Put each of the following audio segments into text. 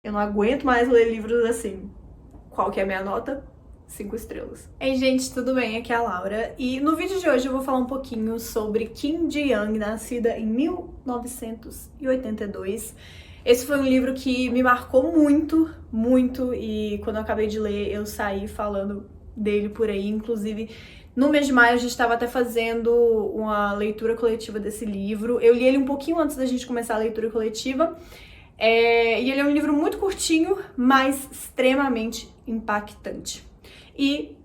Eu não aguento mais ler livros assim. Qual que é a minha nota? 5 estrelas. Ei, gente, tudo bem? Aqui é a Laura. E no vídeo de hoje eu vou falar um pouquinho sobre Kim Ji-young, nascida em 1982. Esse foi um livro que me marcou muito, muito, e quando eu acabei de ler, eu saí falando dele por aí. Inclusive, no mês de maio, a gente estava até fazendo uma leitura coletiva desse livro. Eu li ele um pouquinho antes da gente começar a leitura coletiva. E ele é um livro muito curtinho, mas extremamente impactante. E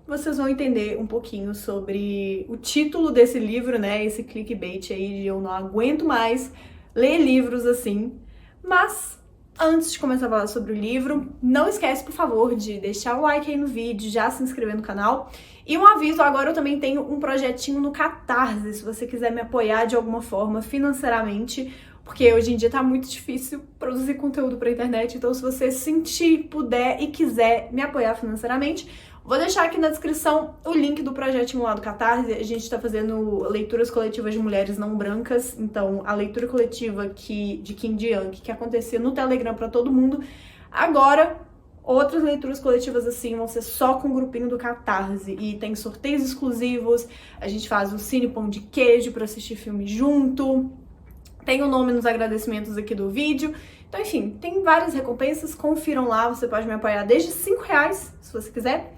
vocês vão entender um pouquinho sobre o título desse livro, né? Esse clickbait aí de eu não aguento mais ler livros assim. Mas antes de começar a falar sobre o livro, não esquece, por favor, de deixar o like aí no vídeo, já se inscrever no canal. E um aviso, agora eu também tenho um projetinho no Catarse, se você quiser me apoiar de alguma forma financeiramente, porque hoje em dia tá muito difícil produzir conteúdo pra internet, então se você sentir, puder e quiser me apoiar financeiramente, vou deixar aqui na descrição o link do projetinho lá do Catarse. A gente tá fazendo leituras coletivas de mulheres não brancas, então a leitura coletiva de Kim Ji-young, que acontecia no Telegram pra todo mundo, agora outras leituras coletivas assim vão ser só com o grupinho do Catarse, e tem sorteios exclusivos, a gente faz o Cine Pão de Queijo pra assistir filme junto, tem o nome nos agradecimentos aqui do vídeo. Então, enfim, tem várias recompensas, confiram lá, você pode me apoiar desde R$5, se você quiser.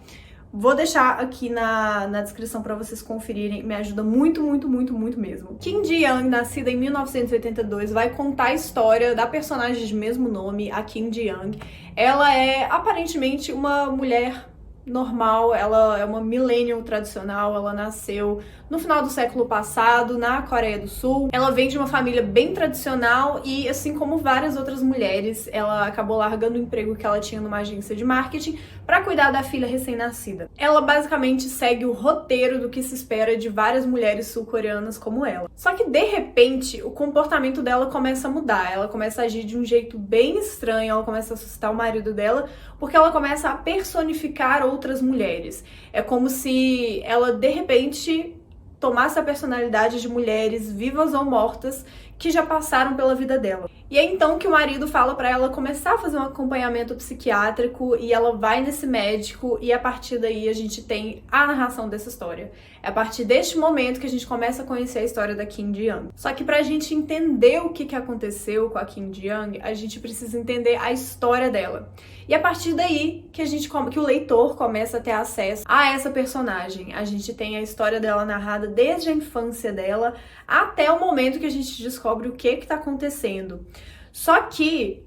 Vou deixar aqui na descrição para vocês conferirem, me ajuda muito, muito, muito, muito mesmo. Kim Ji-young, nascida em 1982, vai contar a história da personagem de mesmo nome, a Kim Ji-young. Ela é aparentemente uma mulher normal, ela é uma millennial tradicional, ela nasceu no final do século passado, na Coreia do Sul. Ela vem de uma família bem tradicional e, assim como várias outras mulheres, ela acabou largando o emprego que ela tinha numa agência de marketing para cuidar da filha recém-nascida. Ela basicamente segue o roteiro do que se espera de várias mulheres sul-coreanas como ela. Só que, de repente, o comportamento dela começa a mudar, ela começa a agir de um jeito bem estranho, ela começa a assustar o marido dela, porque ela começa a personificar outras mulheres. É como se ela, de repente, tomasse a personalidade de mulheres vivas ou mortas que já passaram pela vida dela. E é então que o marido fala pra ela começar a fazer um acompanhamento psiquiátrico, e ela vai nesse médico, e a partir daí a gente tem a narração dessa história. É a partir deste momento que a gente começa a conhecer a história da Kim Ji-young. Só que pra gente entender o que aconteceu com a Kim Ji-young, a gente precisa entender a história dela. E a partir daí que o leitor começa a ter acesso a essa personagem. A gente tem a história dela narrada desde a infância dela até o momento que a gente descobre o que tá acontecendo. Só que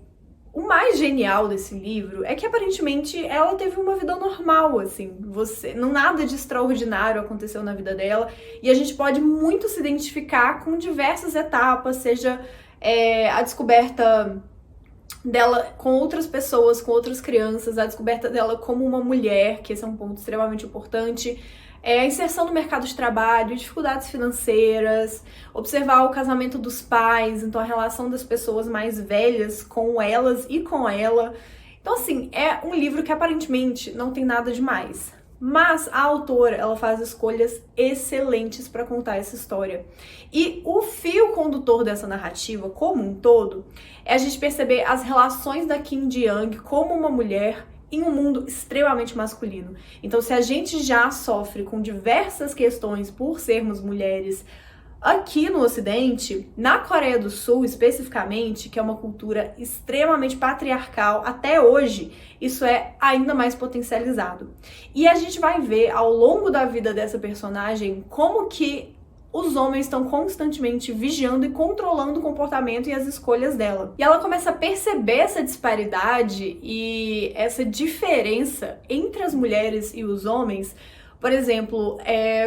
o mais genial desse livro é que aparentemente ela teve uma vida normal, assim, não nada de extraordinário aconteceu na vida dela, e a gente pode muito se identificar com diversas etapas, seja a descoberta dela com outras pessoas, com outras crianças, a descoberta dela como uma mulher, que esse é um ponto extremamente importante, a inserção no mercado de trabalho, dificuldades financeiras, observar o casamento dos pais, então a relação das pessoas mais velhas com elas e com ela. Então, assim, é um livro que aparentemente não tem nada demais. Mas a autora, ela faz escolhas excelentes para contar essa história. E o fio condutor dessa narrativa, como um todo, é a gente perceber as relações da Kim Ji-young como uma mulher em um mundo extremamente masculino. Então, se a gente já sofre com diversas questões por sermos mulheres aqui no Ocidente, na Coreia do Sul especificamente, que é uma cultura extremamente patriarcal até hoje, isso é ainda mais potencializado. E a gente vai ver ao longo da vida dessa personagem como que os homens estão constantemente vigiando e controlando o comportamento e as escolhas dela. E ela começa a perceber essa disparidade e essa diferença entre as mulheres e os homens. Por exemplo,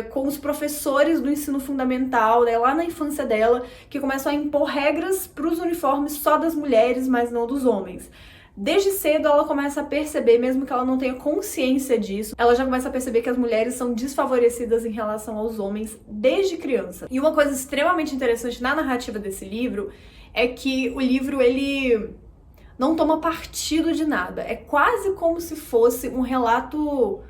com os professores do ensino fundamental, né, lá na infância dela, que começam a impor regras para os uniformes só das mulheres, mas não dos homens. Desde cedo ela começa a perceber, mesmo que ela não tenha consciência disso, ela já começa a perceber que as mulheres são desfavorecidas em relação aos homens desde criança. E uma coisa extremamente interessante na narrativa desse livro é que o livro, ele não toma partido de nada. É quase como se fosse um relato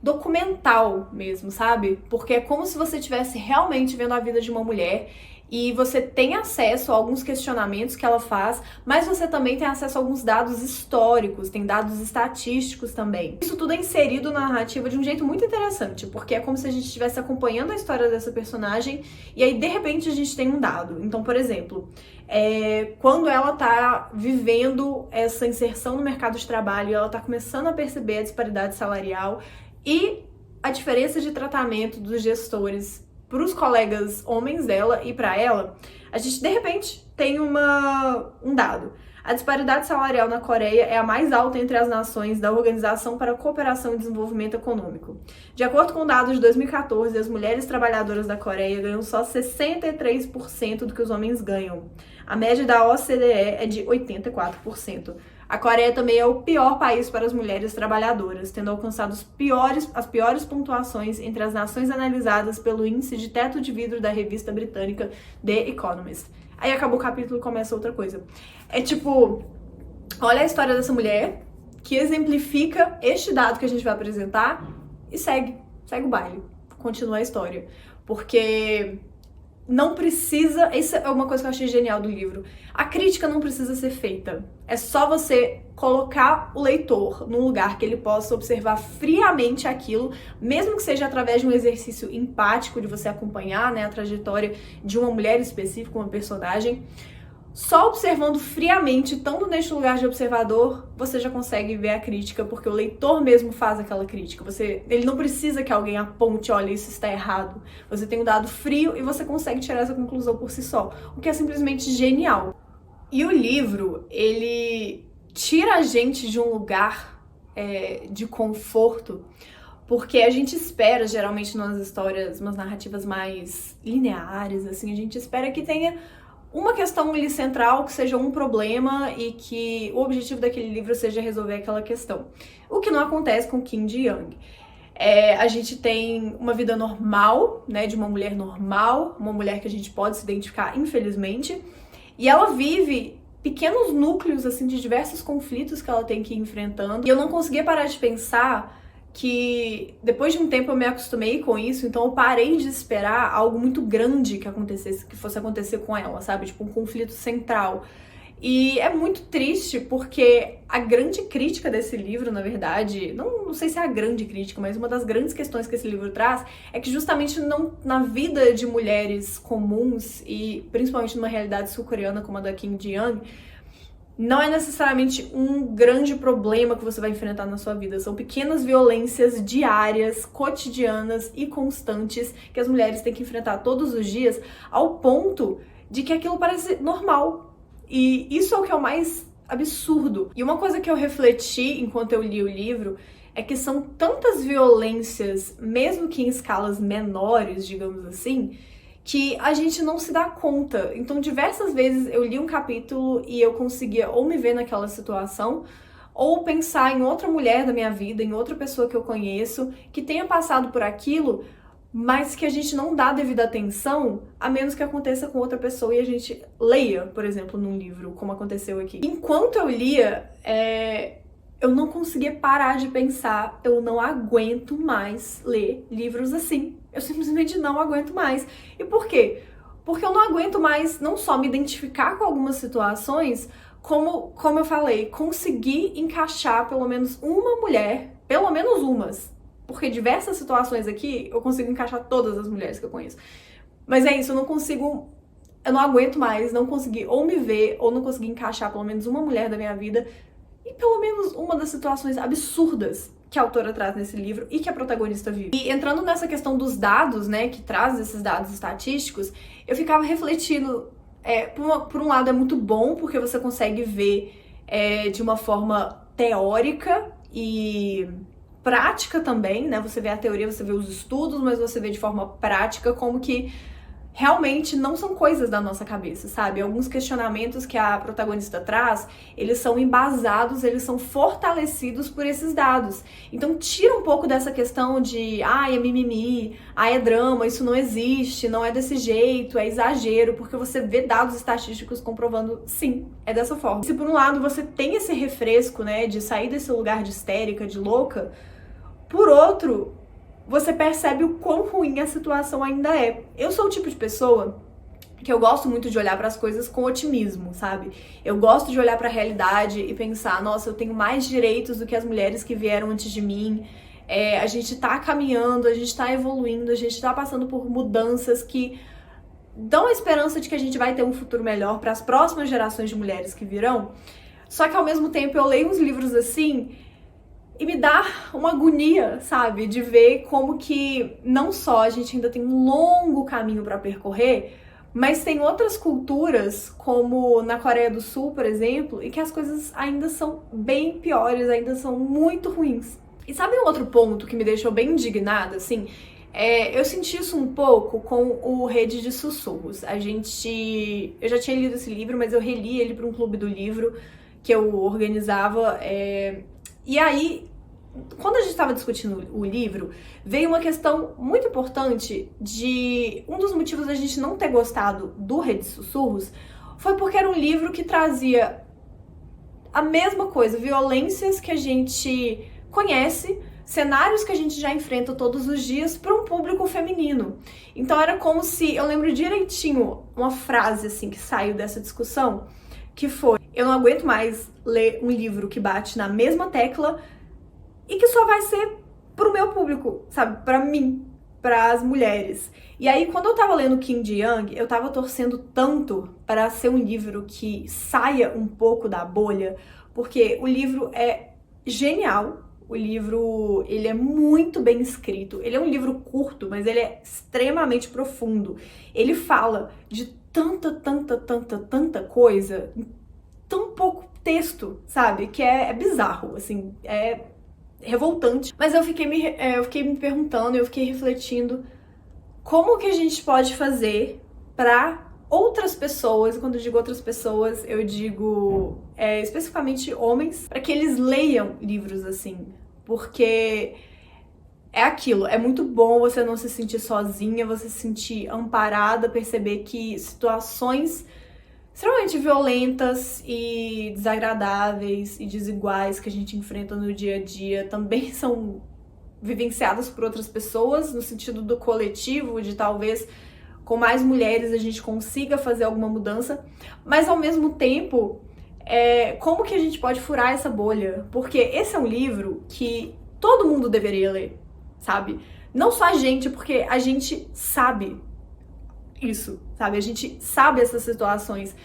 documental mesmo, sabe? Porque é como se você estivesse realmente vendo a vida de uma mulher e você tem acesso a alguns questionamentos que ela faz, mas você também tem acesso a alguns dados históricos, tem dados estatísticos também. Isso tudo é inserido na narrativa de um jeito muito interessante, porque é como se a gente estivesse acompanhando a história dessa personagem e aí de repente a gente tem um dado. Então, por exemplo, quando ela tá vivendo essa inserção no mercado de trabalho e ela tá começando a perceber a disparidade salarial e a diferença de tratamento dos gestores para os colegas homens dela e para ela, a gente de repente tem um dado. A disparidade salarial na Coreia é a mais alta entre as nações da Organização para a Cooperação e Desenvolvimento Econômico. De acordo com dados de 2014, as mulheres trabalhadoras da Coreia ganham só 63% do que os homens ganham. A média da OCDE é de 84%. A Coreia também é o pior país para as mulheres trabalhadoras, tendo alcançado as piores pontuações entre as nações analisadas pelo índice de teto de vidro da revista britânica The Economist. Aí acabou o capítulo e começa outra coisa. É tipo, olha a história dessa mulher que exemplifica este dado que a gente vai apresentar e segue o baile, continua a história. Porque não precisa, isso é uma coisa que eu achei genial do livro, a crítica não precisa ser feita. É só você colocar o leitor num lugar que ele possa observar friamente aquilo, mesmo que seja através de um exercício empático, de você acompanhar, né, a trajetória de uma mulher específica, uma personagem. Só observando friamente, estando neste lugar de observador, você já consegue ver a crítica, porque o leitor mesmo faz aquela crítica. Ele não precisa que alguém aponte, olha, isso está errado. Você tem um dado frio e você consegue tirar essa conclusão por si só, o que é simplesmente genial. E o livro, ele tira a gente de um lugar de conforto, porque a gente espera, geralmente nas histórias, umas narrativas mais lineares, assim, a gente espera que tenha uma questão ali central, que seja um problema e que o objetivo daquele livro seja resolver aquela questão. O que não acontece com Kim Ji-young. A gente tem uma vida normal, né, de uma mulher normal, uma mulher que a gente pode se identificar, infelizmente, e ela vive pequenos núcleos, assim, de diversos conflitos que ela tem que ir enfrentando. E eu não conseguia parar de pensar que depois de um tempo eu me acostumei com isso, então eu parei de esperar algo muito grande que fosse acontecer com ela, sabe? Tipo, um conflito central. E é muito triste porque a grande crítica desse livro, na verdade, não sei se é a grande crítica, mas uma das grandes questões que esse livro traz é que justamente não, na vida de mulheres comuns e principalmente numa realidade sul-coreana como a da Kim Ji-young, não é necessariamente um grande problema que você vai enfrentar na sua vida. São pequenas violências diárias, cotidianas e constantes que as mulheres têm que enfrentar todos os dias, ao ponto de que aquilo parece normal. E isso é o que é o mais absurdo. E uma coisa que eu refleti enquanto eu li o livro é que são tantas violências, mesmo que em escalas menores, digamos assim, que a gente não se dá conta. Então, diversas vezes eu li um capítulo e eu conseguia ou me ver naquela situação, ou pensar em outra mulher da minha vida, em outra pessoa que eu conheço, que tenha passado por aquilo, mas que a gente não dá devida atenção, a menos que aconteça com outra pessoa e a gente leia, por exemplo, num livro, como aconteceu aqui. Enquanto eu lia, eu não conseguia parar de pensar, eu não aguento mais ler livros assim. Eu simplesmente não aguento mais. E por quê? Porque eu não aguento mais não só me identificar com algumas situações, como eu falei, conseguir encaixar pelo menos uma mulher, pelo menos umas. Porque diversas situações aqui, eu consigo encaixar todas as mulheres que eu conheço. Mas é isso, eu não aguento mais não conseguir ou me ver, ou não conseguir encaixar pelo menos uma mulher da minha vida, e pelo menos uma das situações absurdas que a autora traz nesse livro e que a protagonista vive. E entrando nessa questão dos dados, né, que traz esses dados estatísticos, eu ficava refletindo, por um lado é muito bom, porque você consegue ver de uma forma teórica e prática também, né, você vê a teoria, você vê os estudos, mas você vê de forma prática como que realmente não são coisas da nossa cabeça, sabe? Alguns questionamentos que a protagonista traz, eles são embasados, eles são fortalecidos por esses dados. Então tira um pouco dessa questão de é mimimi, é drama, isso não existe, não é desse jeito, é exagero, porque você vê dados estatísticos comprovando, sim, é dessa forma. Se por um lado você tem esse refresco, né, de sair desse lugar de histérica, de louca, por outro, você percebe o quão ruim a situação ainda é. Eu sou o tipo de pessoa que eu gosto muito de olhar para as coisas com otimismo, sabe? Eu gosto de olhar para a realidade e pensar, nossa, eu tenho mais direitos do que as mulheres que vieram antes de mim. A gente tá caminhando, a gente tá evoluindo, a gente tá passando por mudanças que dão a esperança de que a gente vai ter um futuro melhor para as próximas gerações de mulheres que virão. Só que ao mesmo tempo eu leio uns livros assim e me dá uma agonia, sabe? De ver como que não só a gente ainda tem um longo caminho para percorrer, mas tem outras culturas, como na Coreia do Sul, por exemplo, e que as coisas ainda são bem piores, ainda são muito ruins. E sabe um outro ponto que me deixou bem indignada, assim? Eu senti isso um pouco com o Rede de Sussurros. Eu já tinha lido esse livro, mas eu reli ele para um clube do livro que eu organizava. E aí, quando a gente estava discutindo o livro, veio uma questão muito importante de um dos motivos da gente não ter gostado do Rede de Sussurros foi porque era um livro que trazia a mesma coisa, violências que a gente conhece, cenários que a gente já enfrenta todos os dias para um público feminino. Então era como se, eu lembro direitinho uma frase assim que saiu dessa discussão, que foi: eu não aguento mais ler um livro que bate na mesma tecla e que só vai ser pro meu público, sabe? Pra mim, pras mulheres. E aí, quando eu tava lendo King de Young, eu tava torcendo tanto para ser um livro que saia um pouco da bolha, porque o livro é genial. O livro, ele é muito bem escrito. Ele é um livro curto, mas ele é extremamente profundo. Ele fala de tanta coisa em tão pouco texto, sabe? Que é bizarro, assim, é revoltante. Mas eu fiquei me perguntando, eu fiquei refletindo como que a gente pode fazer pra outras pessoas, quando eu digo outras pessoas, eu digo especificamente homens, para que eles leiam livros assim, porque é aquilo, é muito bom você não se sentir sozinha, você se sentir amparada, perceber que situações extremamente violentas e desagradáveis e desiguais que a gente enfrenta no dia a dia também são vivenciadas por outras pessoas, no sentido do coletivo, de talvez com mais mulheres a gente consiga fazer alguma mudança, mas ao mesmo tempo, como que a gente pode furar essa bolha? Porque esse é um livro que todo mundo deveria ler, sabe? Não só a gente, porque a gente sabe isso, sabe? A gente sabe essas situações.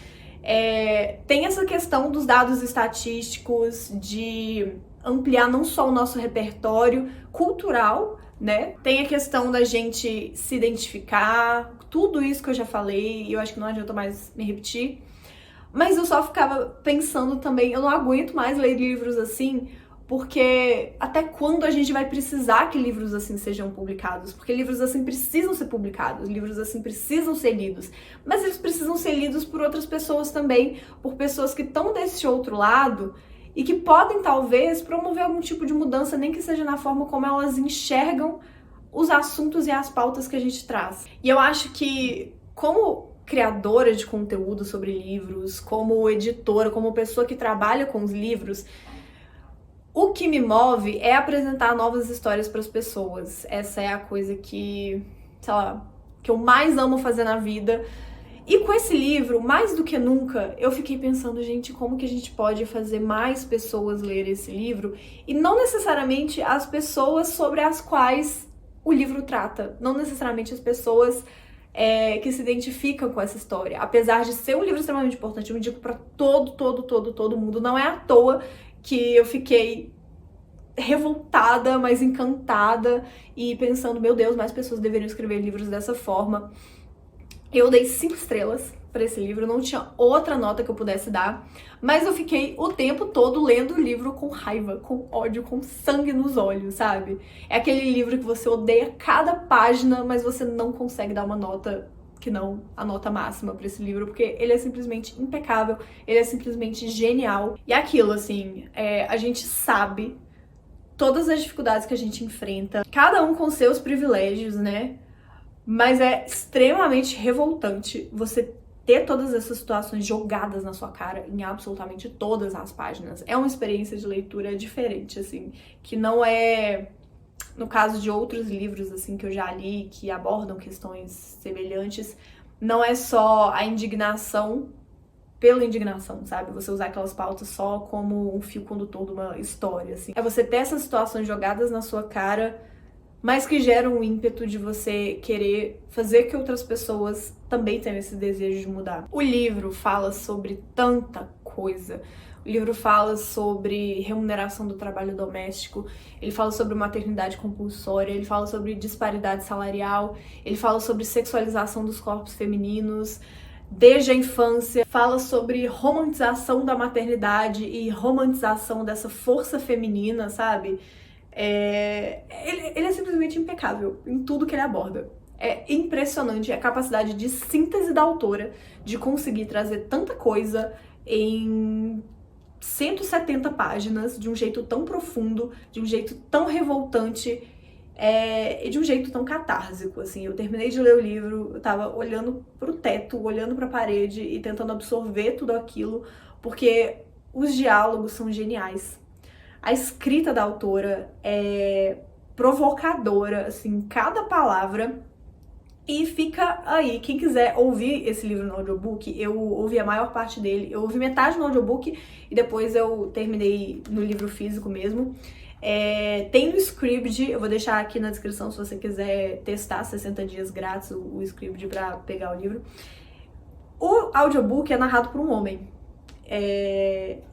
Tem essa questão dos dados estatísticos, de ampliar não só o nosso repertório cultural, né? Tem a questão da gente se identificar, tudo isso que eu já falei, e eu acho que não adianta mais me repetir. Mas eu só ficava pensando também, eu não aguento mais ler livros assim, porque até quando a gente vai precisar que livros assim sejam publicados? Porque livros assim precisam ser publicados, livros assim precisam ser lidos. Mas eles precisam ser lidos por outras pessoas também, por pessoas que estão desse outro lado e que podem talvez promover algum tipo de mudança, nem que seja na forma como elas enxergam os assuntos e as pautas que a gente traz. E eu acho que, como criadora de conteúdo sobre livros, como editora, como pessoa que trabalha com os livros, o que me move é apresentar novas histórias para as pessoas. Essa é a coisa que, sei lá, que eu mais amo fazer na vida. E com esse livro, mais do que nunca, eu fiquei pensando, gente, como que a gente pode fazer mais pessoas lerem esse livro? E não necessariamente as pessoas sobre as quais o livro trata. Não necessariamente as pessoas que se identificam com essa história. Apesar de ser um livro extremamente importante, eu indico para todo mundo. Não é à toa que eu fiquei revoltada, mas encantada e pensando, meu Deus, mais pessoas deveriam escrever livros dessa forma. Eu dei 5 estrelas para esse livro, não tinha outra nota que eu pudesse dar, mas eu fiquei o tempo todo lendo o livro com raiva, com ódio, com sangue nos olhos, sabe? É aquele livro que você odeia cada página, mas você não consegue dar uma nota que não a nota máxima para esse livro, porque ele é simplesmente impecável, ele é simplesmente genial. E aquilo, assim, a gente sabe todas as dificuldades que a gente enfrenta, cada um com seus privilégios, né? Mas é extremamente revoltante você ter todas essas situações jogadas na sua cara em absolutamente todas as páginas. É uma experiência de leitura diferente, assim, que não é no caso de outros livros, assim, que eu já li, que abordam questões semelhantes, não é só a indignação pela indignação, sabe? Você usar aquelas pautas só como um fio condutor de uma história, assim. É você ter essas situações jogadas na sua cara, mas que geram o ímpeto de você querer fazer que outras pessoas também tenham esse desejo de mudar. O livro fala sobre tanta coisa. O livro fala sobre remuneração do trabalho doméstico, ele fala sobre maternidade compulsória, ele fala sobre disparidade salarial, ele fala sobre sexualização dos corpos femininos desde a infância, fala sobre romantização da maternidade e romantização dessa força feminina, sabe? Ele é simplesmente impecável em tudo que ele aborda. É impressionante a capacidade de síntese da autora de conseguir trazer tanta coisa em 170 páginas, de um jeito tão profundo, de um jeito tão revoltante e de um jeito tão catársico, assim. Eu terminei de ler o livro, eu tava olhando pro teto, olhando pra parede e tentando absorver tudo aquilo, porque os diálogos são geniais. A escrita da autora é provocadora, assim, cada palavra. E fica aí, quem quiser ouvir esse livro no audiobook, eu ouvi a maior parte dele, eu ouvi metade no audiobook e depois eu terminei no livro físico mesmo. Tem no Scribd, eu vou deixar aqui na descrição se você quiser testar 60 dias grátis o Scribd pra pegar o livro. O audiobook é narrado por um homem.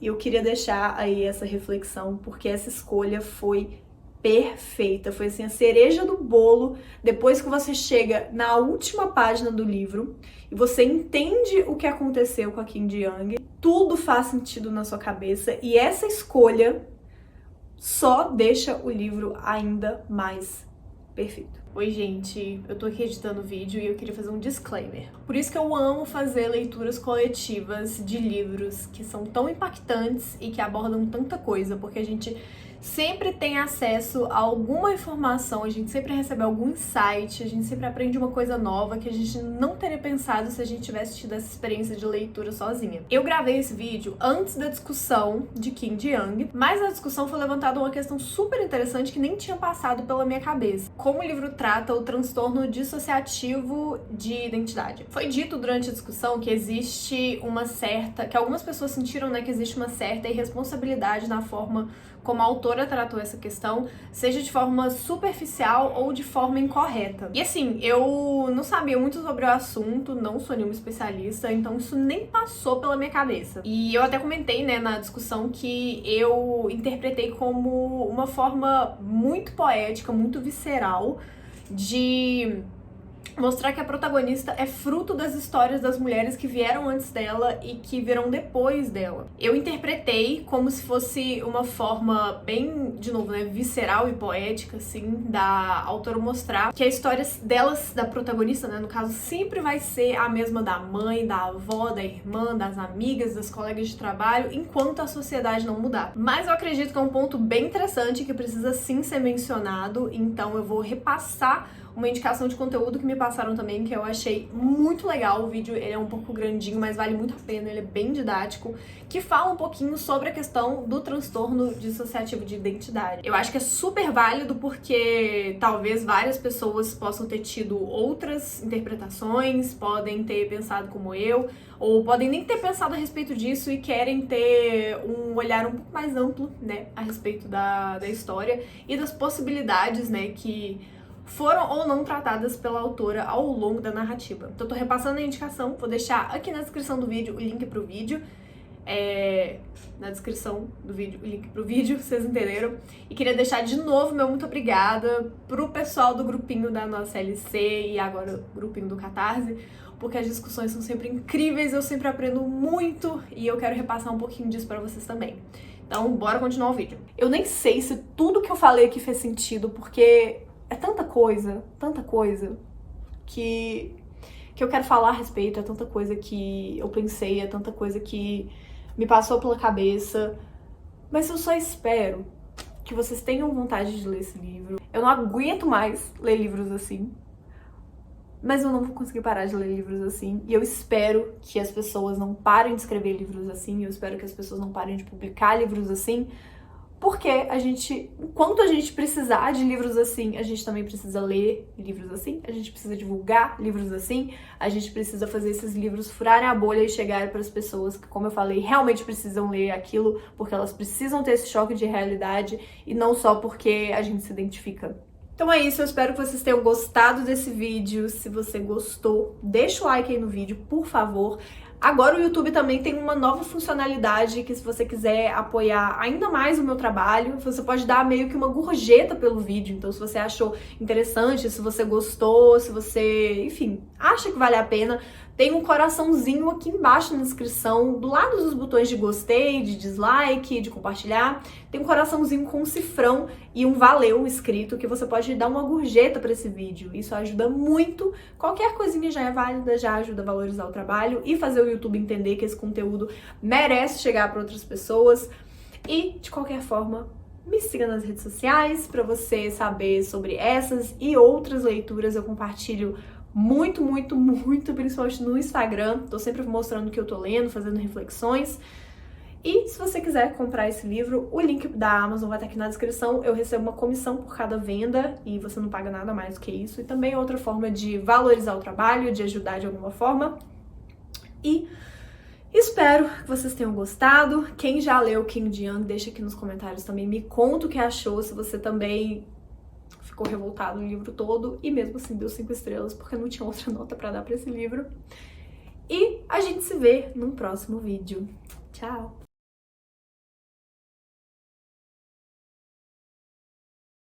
Eu queria deixar aí essa reflexão, porque essa escolha foi perfeita, foi assim a cereja do bolo. Depois que você chega na última página do livro e você entende o que aconteceu com a Kim Ji-young, tudo faz sentido na sua cabeça e essa escolha só deixa o livro ainda mais perfeito. Oi gente, eu tô aqui editando o vídeo e eu queria fazer um disclaimer. Por isso que eu amo fazer leituras coletivas de livros que são tão impactantes e que abordam tanta coisa, porque a gente sempre tem acesso a alguma informação, a gente sempre recebe algum insight, a gente sempre aprende uma coisa nova que a gente não teria pensado se a gente tivesse tido essa experiência de leitura sozinha. Eu gravei esse vídeo antes da discussão de Kim Ji-young, mas na discussão foi levantada uma questão super interessante que nem tinha passado pela minha cabeça. Como o livro trata o transtorno dissociativo de identidade. Foi dito durante a discussão que existe que algumas pessoas sentiram, né, que existe uma certa irresponsabilidade na forma como a autora tratou essa questão, seja de forma superficial ou de forma incorreta. E assim, eu não sabia muito sobre o assunto, não sou nenhuma especialista, então isso nem passou pela minha cabeça. E eu até comentei, né, na discussão que eu interpretei como uma forma muito poética, muito visceral de mostrar que a protagonista é fruto das histórias das mulheres que vieram antes dela e que virão depois dela. Eu interpretei como se fosse uma forma bem, de novo, né, visceral e poética, assim, da autora mostrar que a história delas, da protagonista, né, no caso, sempre vai ser a mesma da mãe, da avó, da irmã, das amigas, das colegas de trabalho, enquanto a sociedade não mudar. Mas eu acredito que é um ponto bem interessante que precisa sim ser mencionado, então eu vou repassar uma indicação de conteúdo que me passaram também, que eu achei muito legal. O vídeo, ele é um pouco grandinho, mas vale muito a pena, ele é bem didático, que fala um pouquinho sobre a questão do transtorno dissociativo de identidade. Eu acho que é super válido porque talvez várias pessoas possam ter tido outras interpretações, podem ter pensado como eu, ou podem nem ter pensado a respeito disso e querem ter um olhar um pouco mais amplo, né, a respeito da história e das possibilidades, né, que foram ou não tratadas pela autora ao longo da narrativa. Então eu tô repassando a indicação, vou deixar aqui na descrição do vídeo o link pro vídeo, na descrição do vídeo o link pro vídeo, vocês entenderam. E queria deixar de novo meu muito obrigada pro pessoal do grupinho da nossa LC e agora o grupinho do Catarse, porque as discussões são sempre incríveis, eu sempre aprendo muito e eu quero repassar um pouquinho disso pra vocês também. Então bora continuar o vídeo. Eu nem sei se tudo que eu falei aqui fez sentido, porque é tanta coisa que eu quero falar a respeito, é tanta coisa que eu pensei, é tanta coisa que me passou pela cabeça, mas eu só espero que vocês tenham vontade de ler esse livro. Eu não aguento mais ler livros assim, mas eu não vou conseguir parar de ler livros assim, e eu espero que as pessoas não parem de escrever livros assim, eu espero que as pessoas não parem de publicar livros assim, porque enquanto a gente precisar de livros assim, a gente também precisa ler livros assim, a gente precisa divulgar livros assim, a gente precisa fazer esses livros furarem a bolha e chegarem para as pessoas que, como eu falei, realmente precisam ler aquilo, porque elas precisam ter esse choque de realidade e não só porque a gente se identifica. Então é isso, eu espero que vocês tenham gostado desse vídeo. Se você gostou, deixa o like aí no vídeo, por favor. Agora o YouTube também tem uma nova funcionalidade que, se você quiser apoiar ainda mais o meu trabalho, você pode dar meio que uma gorjeta pelo vídeo. Então, se você achou interessante, se você gostou, se você, enfim, acha que vale a pena, tem um coraçãozinho aqui embaixo na descrição, do lado dos botões de gostei, de dislike, de compartilhar, tem um coraçãozinho com um cifrão e um valeu escrito, que você pode dar uma gorjeta para esse vídeo. Isso ajuda muito, qualquer coisinha já é válida, já ajuda a valorizar o trabalho e fazer o YouTube entender que esse conteúdo merece chegar para outras pessoas. E, de qualquer forma, me siga nas redes sociais para você saber sobre essas e outras leituras. Eu compartilho muito, principalmente no Instagram. Tô sempre mostrando o que eu tô lendo, fazendo reflexões. E se você quiser comprar esse livro, o link da Amazon vai estar aqui na descrição. Eu recebo uma comissão por cada venda e você não paga nada mais do que isso. E também é outra forma de valorizar o trabalho, de ajudar de alguma forma. E espero que vocês tenham gostado. Quem já leu King Young, deixa aqui nos comentários também. Me conta o que achou, se você também ficou revoltado no livro todo e mesmo assim deu 5 estrelas, porque não tinha outra nota pra dar pra esse livro. E a gente se vê num próximo vídeo. Tchau!